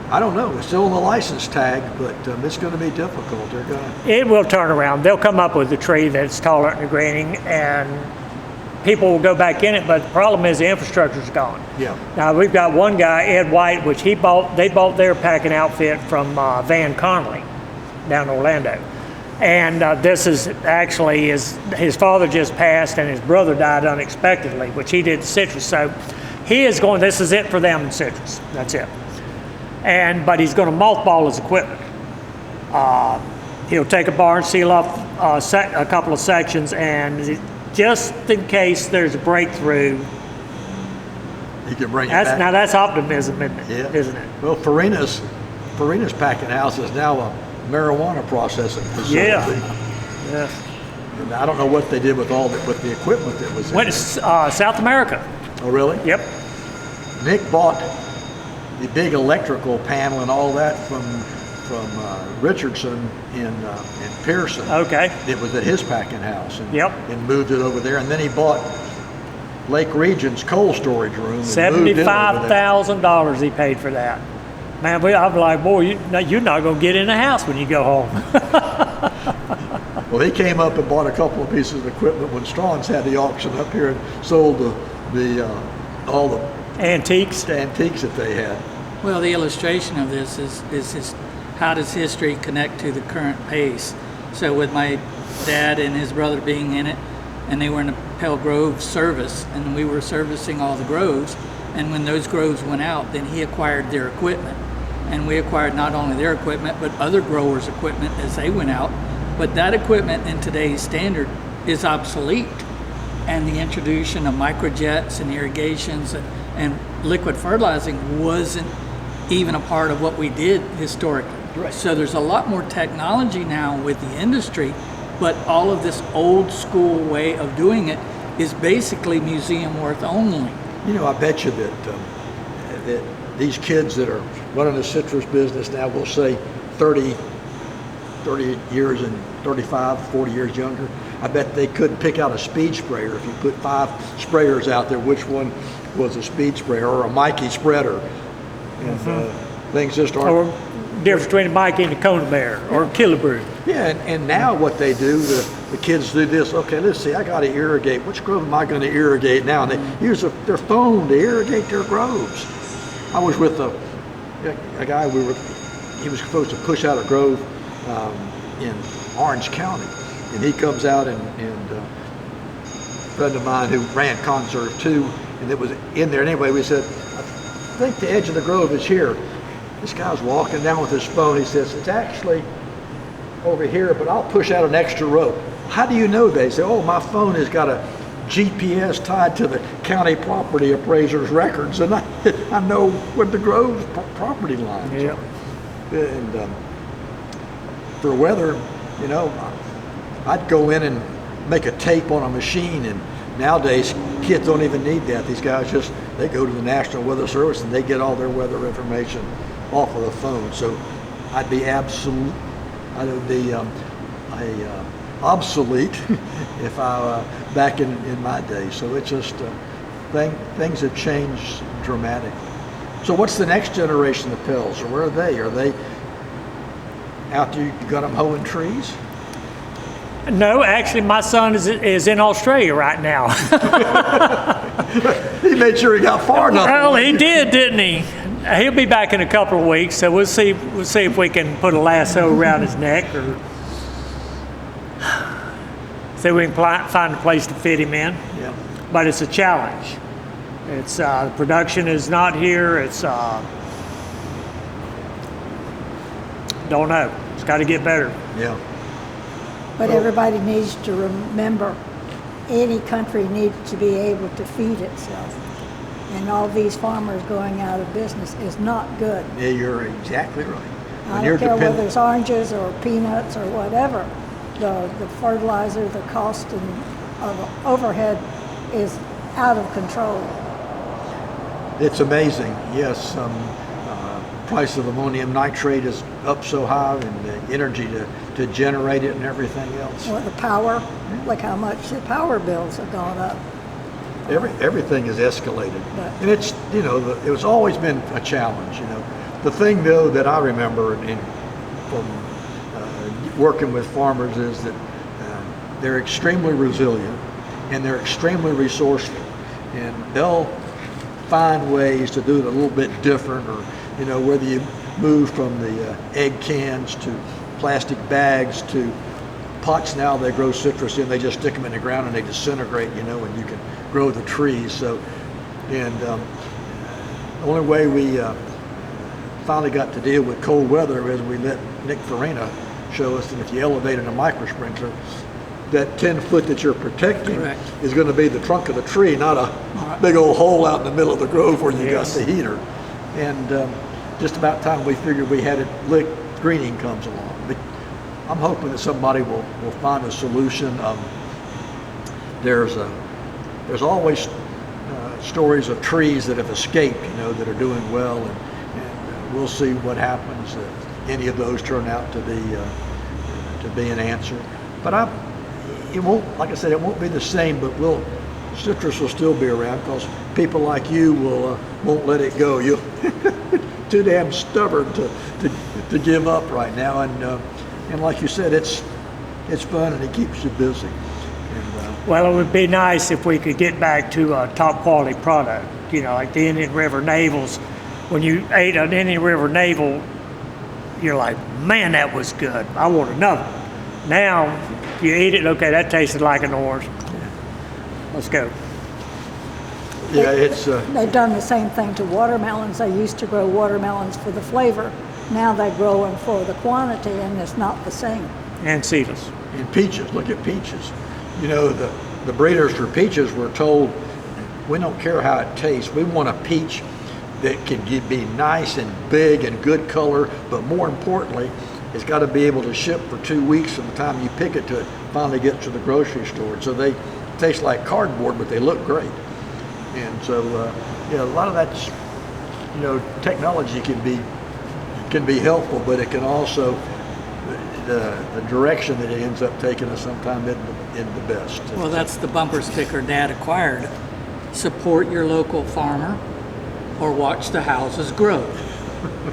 I don't know. It's still on the license tag, but it's going to be difficult. They're going to. It will turn around. They'll come up with a tree that's tolerant to greening, and people will go back in it. But the problem is the infrastructure's gone. Yeah. Now we've got one guy, Ed White, which they bought their packing outfit from Van Conley down in Orlando. And this is actually his father just passed, and his brother died unexpectedly, which he did citrus. So he is going, this is it for them in citrus. That's it. But he's going to mothball his equipment. He'll take a barn, seal off a couple of sections, and just in case there's a breakthrough. You can bring it back. Now that's optimism, isn't it? Yeah. Isn't it? Well, Farina's packing house is now a marijuana processing facility. Yeah. And I don't know what they did with the equipment that was in Went it. to South America. Oh, really? Yep. Nick bought the big electrical panel and all that from Richardson in Pearson. Okay. It was at his packing house, and, Yep. and moved it over there. And then he bought Lake Region's cold storage room. And moved it over there. $75,000 he paid for that. Man, I'm like, boy, you're not going to get in the house when you go home. Well, he came up and bought a couple of pieces of equipment when Strong's had the auction up here and sold all the Antiques. antiques that they had. Well, the illustration of this is how does history connect to the current pace? So with my dad and his brother being in it, and they were in the Pell Grove service, and we were servicing all the groves, and when those groves went out, then he acquired their equipment. And we acquired not only their equipment, but other growers' equipment as they went out. But that equipment in today's standard is obsolete. And the introduction of microjets and irrigations and liquid fertilizing wasn't even a part of what we did historically. Right. So there's a lot more technology now with the industry, but all of this old school way of doing it is basically museum worth only. You know, I bet you that these kids that are running the citrus business now will say 30 years and 35, 40 years younger. I bet they couldn't pick out a speed sprayer if you put 5 sprayers out there, which one was a speed sprayer or a Mikey spreader. And things just aren't. Or difference between a Mikey and a Kona Bear or a Killebrew. Yeah, and now what they do, the kids do this. Okay, let's see, I got to irrigate. Which grove am I going to irrigate now? And they use their phone to irrigate their groves. I was with a guy, he was supposed to push out a grove in Orange County. And he comes out and a friend of mine who ran Conserve too, and it was in there. Anyway, we said, I think the edge of the grove is here. This guy's walking down with his phone. He says, it's actually over here, but I'll push out an extra rope. How do you know that? He said, oh, my phone has got a GPS tied to the county property appraiser's records, and I know what the grove's property lines Yeah. are. And for weather, you know, I'd go in and make a tape on a machine, and nowadays kids don't even need that. These guys they go to the National Weather Service and they get all their weather information off of the phone. So I would be obsolete if I back in my day. So it's just things have changed dramatically. So what's the next generation of Pells, or where are they? Are they out there? You got them hoeing trees? No, actually, my son is in Australia right now. He made sure he got far enough. Well, he did, didn't he? He'll be back in a couple of weeks, so we'll see if we can put a lasso around his neck, or see if we can find a place to fit him in. Yeah. but it's a challenge. It's production is not here. It's don't know. It's got to get better. Yeah. But everybody needs to remember, any country needs to be able to feed itself. And all these farmers going out of business is not good. Yeah, you're exactly right. I don't care whether it's oranges or peanuts or whatever. The fertilizer, the cost of overhead is out of control. It's amazing. Yes, price of ammonium nitrate is up so high, and the energy to generate it and everything else. Well, the power, look how much the power bills have gone up. Everything is escalated, But- and it's it was always been a challenge. The thing though that I remember from working with farmers is that they're extremely resilient and they're extremely resourceful, and they'll find ways to do it a little bit different, or whether you move from the egg cans to plastic bags to pots. Now they grow citrus in, they just stick them in the ground and they disintegrate, and you can grow the trees. So, and the only way we finally got to deal with cold weather is we let Nick Farina show us that if you elevated a micro sprinkler, that 10 foot that you're protecting Correct. is going to be the trunk of the tree, not a big old hole out in the middle of the grove where you Yes. got the heater. And just about time we figured we had it licked, greening comes along. But I'm hoping that somebody will find a solution. There's always stories of trees that have escaped, that are doing well, and we'll see what happens if any of those turn out to be an answer. But it won't, like I said, it won't be the same. But citrus will still be around because people like you won't let it go. You're too damn stubborn to give up right now. And like you said, it's fun and it keeps you busy. And, Well, it would be nice if we could get back to a top quality product, like the Indian River Navels. When you ate an Indian River Navel, you're like, man, that was good. I want another. Now, you eat it, okay, that tasted like an orange. Let's go. yeah, it's They've done the same thing to watermelons. They used to grow watermelons for the flavor. Now they grow them for the quantity, and it's not the same. And seedless. in peaches. Look at peaches. The breeders for peaches were told, we don't care how it tastes. We want a peach that can be nice and big and good color, but more importantly, it's got to be able to ship for 2 weeks from the time you pick it to it finally gets to the grocery store. So they taste like cardboard, but they look great. And so, a lot of that's, technology can be helpful, but it can also, the direction that it ends up taking us sometime isn't the best. Well, that's the bumper sticker Dad acquired. Support your local farmer or watch the houses grow.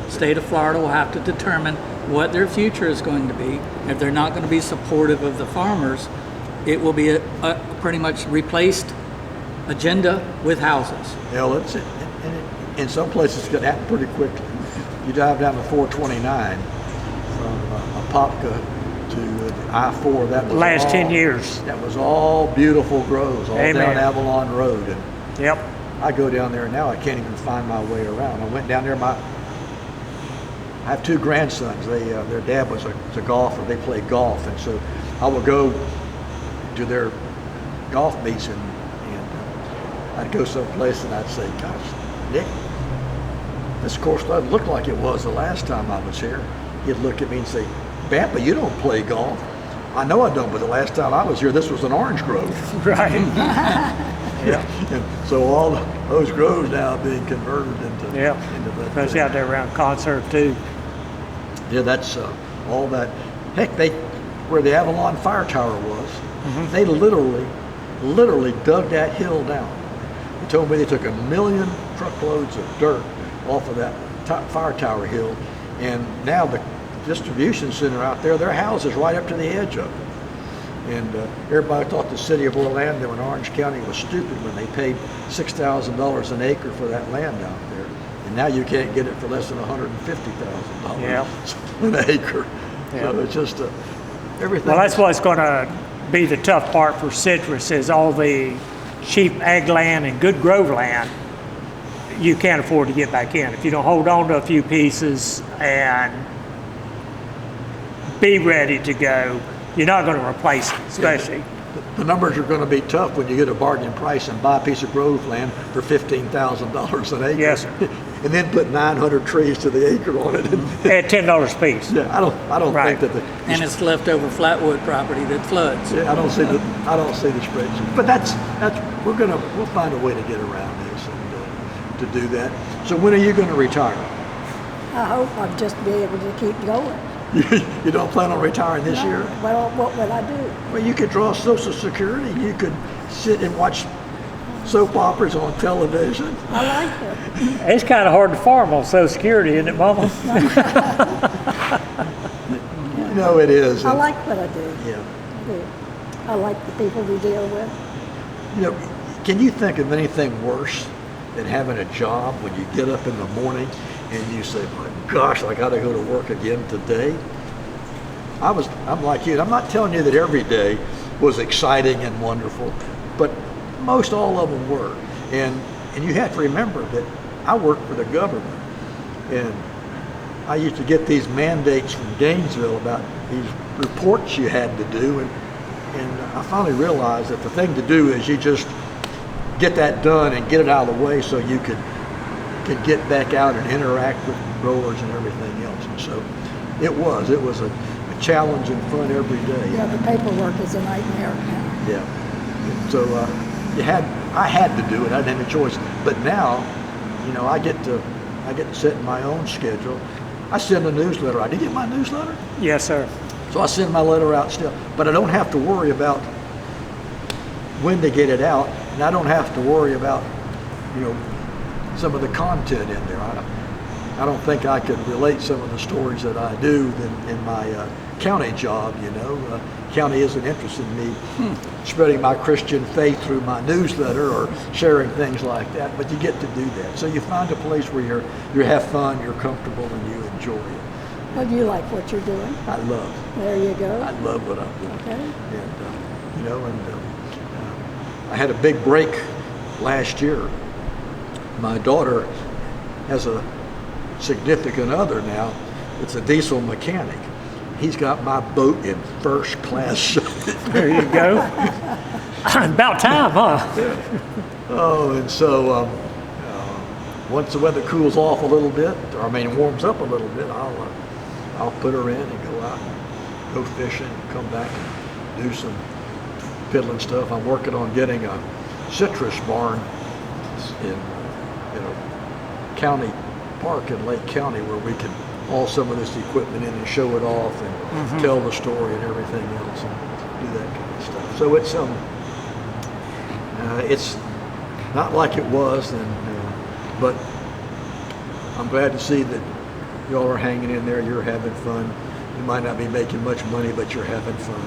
State of Florida will have to determine what their future is going to be. If they're not going to be supportive of the farmers, it will be a pretty much replaced agenda with houses. In some places it's going to happen pretty quickly. You drive down to 429 from Apopka to I-4. That was Last all, 10 years. That was all beautiful groves, all Amen. down Avalon Road. And Yep. I go down there now, I can't even find my way around. I went down there, I have two grandsons. Their dad was a golfer. They play golf, and so I would go to their golf meets, and I'd go someplace and I'd say, "Gosh, Nick, this course doesn't look like it was the last time I was here." He'd look at me and say, "Bampa, you don't play golf." "I know I don't, but the last time I was here, this was an orange grove." Right. Yeah. And so all those groves now are being converted into Yeah. into that. Especially out there around concert too. Yeah, that's all that. Heck, where the Avalon Fire Tower was, they literally dug that hill down. They told me they took 1 million truckloads of dirt off of that fire tower hill, and now the distribution center out there, their house is right up to the edge of it. And everybody thought the city of Orlando and Orange County was stupid when they paid $6,000 an acre for that land out there. And now you can't get it for less than $150,000 Yeah. an acre. Yeah. So it's just everything. Well, that's what's going to be the tough part for citrus is all the cheap ag land and good grove land, you can't afford to get back in. If you don't hold on to a few pieces and be ready to go, you're not going to replace it, especially. The numbers are going to be tough when you get a bargain price and buy a piece of grove land for $15,000 an acre. Yes, sir. And then put 900 trees to the acre on it. At $10 a piece. Yeah, I don't Right. think that And it's leftover flatwood property that floods. yeah, I don't see the spreadsheet. But we'll find a way to get around this and to do that. So when are you going to retire? I hope I'll just be able to keep going. You don't plan on retiring this year? Well, what would I do? Well, you could draw Social Security. You could sit and watch soap operas on television. I like it. It's kind of hard to farm on Social Security, isn't it, Mama? You know it is. I like what I do. Yeah. I do. I like the people we deal with. You know, can you think of anything worse than having a job when you get up in the morning and you say, my gosh, I got to go to work again today? I'm like you. I'm not telling you that every day was exciting and wonderful, but most all of them were. And you have to remember that I work for the government, and I used to get these mandates from Gainesville about these reports you had to do, and I finally realized that the thing to do is you just get that done and get it out of the way so you could get back out and interact with growers and everything else. And so it was a challenge and fun every day. Yeah, the paperwork is a nightmare now. Yeah. So I had to do it. I didn't have a choice. But now, you know, I get to set my own schedule. I send a newsletter out. Did you get my newsletter? Yes, sir. So I send my letter out still, but I don't have to worry about when to get it out, and I don't have to worry about, you know, some of the content in there. I don't think I could relate some of the stories that I do in my county job, you know. County isn't interested in me spreading my Christian faith through my newsletter or sharing things like that, but you get to do that. So you find a place where you have fun, you're comfortable, and you enjoy it. Well, you like what you're doing. I love. There you go. I love what I'm doing. Okay. And you know, I had a big break last year. My daughter has a significant other now. It's a diesel mechanic. He's got my boat in first class. There you go. About time, huh? Oh, and so once the weather cools off a little bit, or I mean warms up a little bit, I'll put her in and go out and go fishing and come back and do some piddling stuff. I'm working on getting a citrus barn in a county park in Lake County where we can haul some of this equipment in and show it off and tell the story and everything else and do that kind of stuff. So it's not like it was, but I'm glad to see that y'all are hanging in there. You're having fun. You might not be making much money, but you're having fun.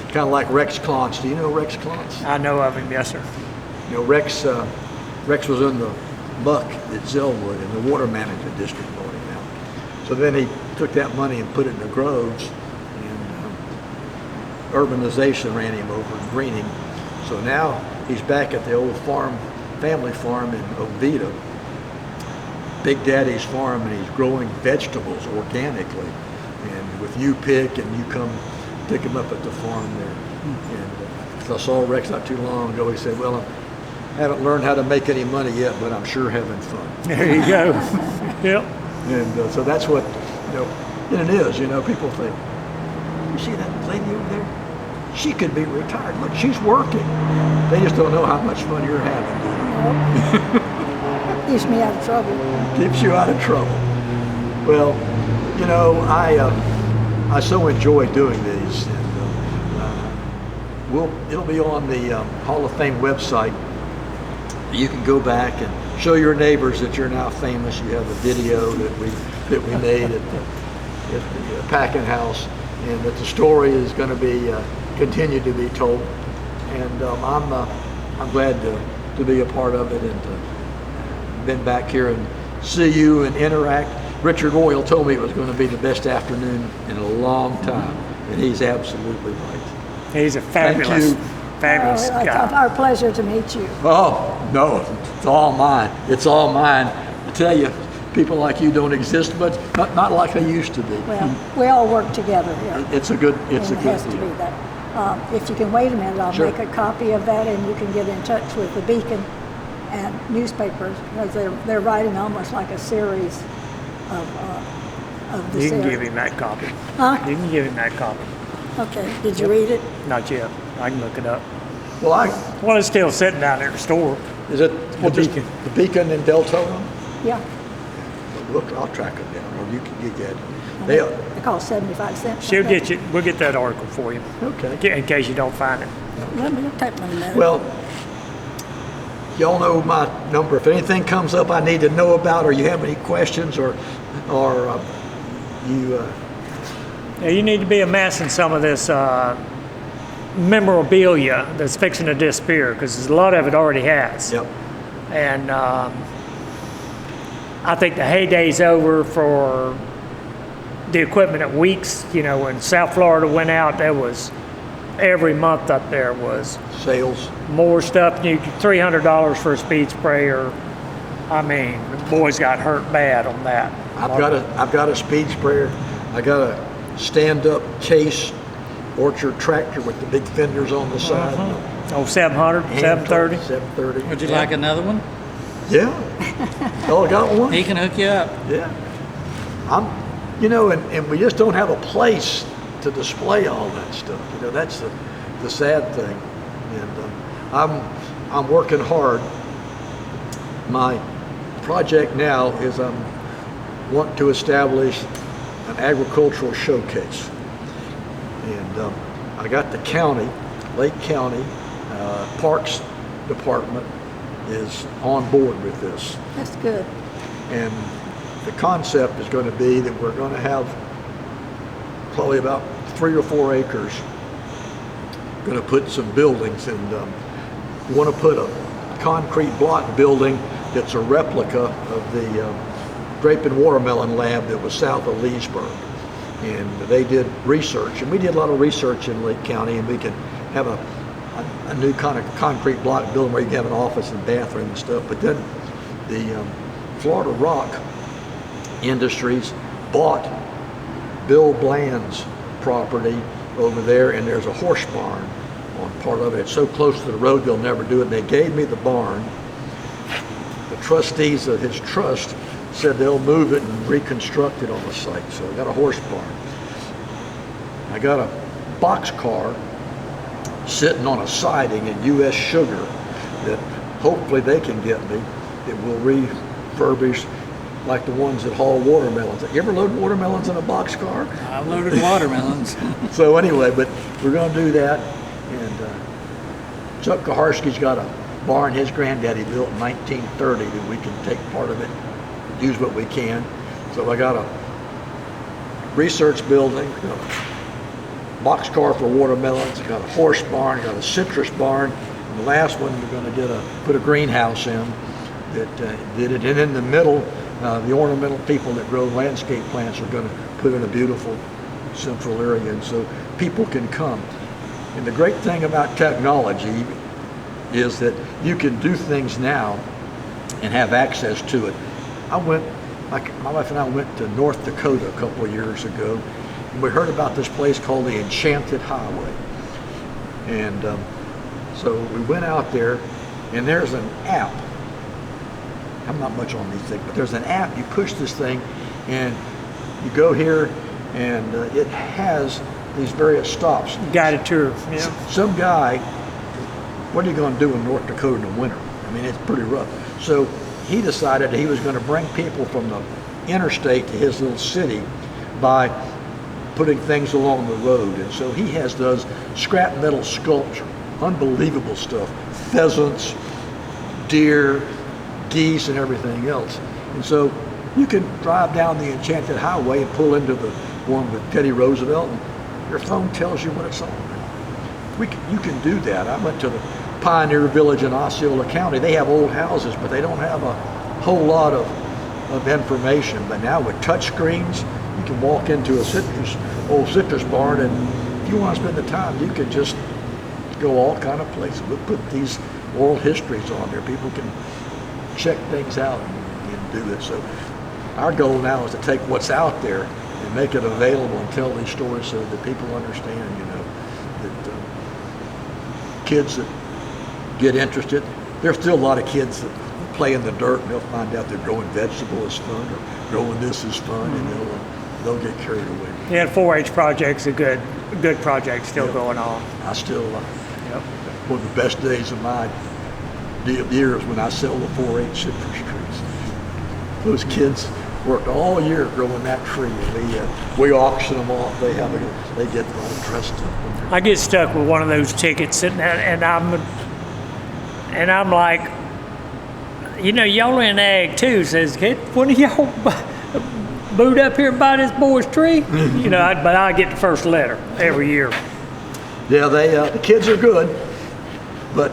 Kind of like Rex Clontz. Do you know Rex Clontz? I know of him, yes, sir. You know, Rex was in the muck at Zellwood, and the water management district bought him out. So then he took that money and put it in the groves, and urbanization ran him over and greening. So now he's back at the old family farm in Oviedo, Big Daddy's farm, and he's growing vegetables organically. And with you pick, and you come pick them up at the farm there. And I saw Rex not too long ago. He said, well, I haven't learned how to make any money yet, but I'm sure having fun. There you go. Yep. And so that's what, you know, and it is, you know, people think, you see that lady over there? She could be retired. Look, she's working. They just don't know how much fun you're having. Keeps me out of trouble. Keeps you out of trouble. Well, you know, I so enjoy doing these. And it'll be on the Hall of Fame website. You can go back and show your neighbors that you're now famous. You have a video that we made at the packing house, and that the story is going to be continue to be told. And I'm glad to be a part of it and been back here and see you and interact. Richard Royal told me it was going to be the best afternoon in a long time, and he's absolutely right. He's a fabulous. Thank you Fabulous It's guy. our pleasure to meet you. Oh, no, it's all mine. It's all mine. I tell you, people like you don't exist, but not like they used to be. Well, we all work together here. It's a good, it's a And it good has to be deal. that. If you can wait a minute, I'll Sure. make a copy of that, and you can get in touch with the Beacon and newspapers, because they're writing almost like a series of the You can series. give him that copy. Huh? You can give him that copy. Okay. Did you read it? Not yet. I can look it up. Well, Well, it's still sitting down there at the store. is it The just Beacon. The Beacon in Deltona? Yeah. Look, I'll track them down, or you can get that. They, It costs 75 cents. She'll get you. We'll get that article for you okay. in case you don't find it. Let me take my minute. Well, y'all know my number. If anything comes up I need to know about, or you have any questions, or you, Yeah, you need to be amassing some of this memorabilia that's fixing to disappear, because a lot of it already has. yep. And I think the heyday's over for the equipment at Weeks. You know, when South Florida went out, there was every month up there was Sales. more stuff. You $300 for a speed sprayer. I mean, the boys got hurt bad on that. I've got a speed sprayer. I got a stand-up case Orchard tractor with the big fenders on the side. Oh, 700, 730. 730. Would you like another one? Yeah. Oh, I got one. He can hook you up. Yeah. And we just don't have a place to display all that stuff. You know, that's the sad thing. And I'm working hard. My project now is want to establish an agricultural showcase. And I got the county, Lake County, Parks Department is on board with this. That's good. And the concept is going to be that we're going to have probably about 3 or 4 acres, going to put some buildings, and we want to put a concrete block building that's a replica of the grape and watermelon lab that was south of Leesburg. And they did research, and we did a lot of research in Lake County, and we can have a new kind of concrete block building where you can have an office and bathroom and stuff. But then the Florida Rock Industries bought Bill Bland's property over there, and there's a horse barn on part of it. It's so close to the road they'll never do it. And they gave me the barn. The trustees of his trust said they'll move it and reconstruct it on the site. So I got a horse barn. I got a box car sitting on a siding at U.S. Sugar that hopefully they can get me, that will refurbish like the ones that haul watermelons. You ever load watermelons in a box car? I loaded watermelons. So anyway, but we're going to do that. And Chuck Kaharski's got a barn his granddaddy built in 1930 that we can take part of it, use what we can. So I got a research building, got a boxcar for watermelons, got a horse barn, got a citrus barn, and the last one we're going to put a greenhouse in that did it. And in the middle, the ornamental people that grow landscape plants are going to put in a beautiful central area, and so people can come. And the great thing about technology is that you can do things now and have access to it. My wife and I went to North Dakota a couple of years ago, and we heard about this place called the Enchanted Highway. And so we went out there, and there's an app. I'm not much on these things, but there's an app. You push this thing, and you go here, and it has these various stops. Guided tour. Yeah. Some guy, what are you going to do in North Dakota in the winter? I mean, it's pretty rough. So he decided he was going to bring people from the interstate to his little city by putting things along the road. And so he does scrap metal sculpture, unbelievable stuff, pheasants, deer, geese, and everything else. And so you can drive down the Enchanted Highway and pull into the one with Teddy Roosevelt, and your phone tells you what it's on. You can do that. I went to the Pioneer Village in Osceola County. They have old houses, but they don't have a whole lot of information. But now with touch screens, you can walk into a old citrus barn, and if you want to spend the time, you can just go all kind of places. We'll put these oral histories on there. People can check things out and do it. So our goal now is to take what's out there and make it available and tell these stories so that people understand, that kids that get interested. There's still a lot of kids that play in the dirt and they'll find out that growing vegetable is fun or growing this is fun, and they'll get carried away. Yeah, 4-H project's a good project still going on. I still, one of the best days of my years when I sell the 4-H citrus trees. Those kids worked all year growing that tree, and we auction them off. They get all dressed up. I get stuck with one of those tickets, and I'm like, y'all in ag too. Says, when of y'all boot up here and buy this boy's tree? But I get the first letter every year. Yeah, the kids are good, but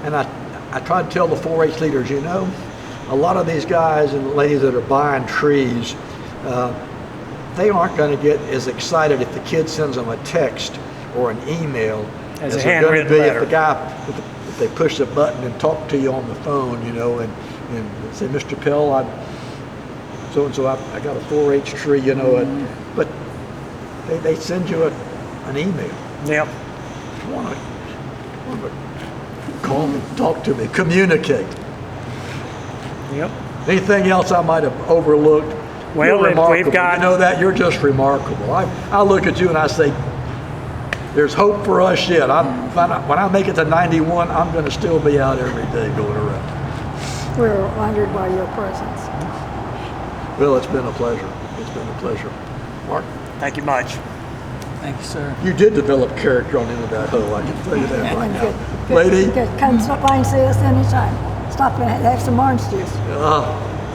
and I try to tell the 4-H leaders, a lot of these guys and ladies that are buying trees, they aren't going to get as excited if the kid sends them a text or an email as a they're going to handwritten be letter. if the guy, if they push a button and talk to you on the phone, and say, Mr. Pell, I got a 4-H tree, but they send you an email. Yep. Want to call me, talk to me, communicate. Yep. Anything else I might have overlooked? Well, You're remarkable. we've got. That you're just remarkable. I look at you and I say, there's hope for us yet. When I make it to 91, I'm going to still be out every day going around. We're honored by your presence. Well, it's been a pleasure. It's been a pleasure. Mark? Thank you much. Thank you, sir. You did develop character on into that hoe, I can tell you that right now. Lady? Come stop by and see us anytime. Stop and have some orange juice.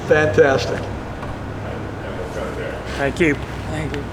Fantastic. Thank you. Thank you.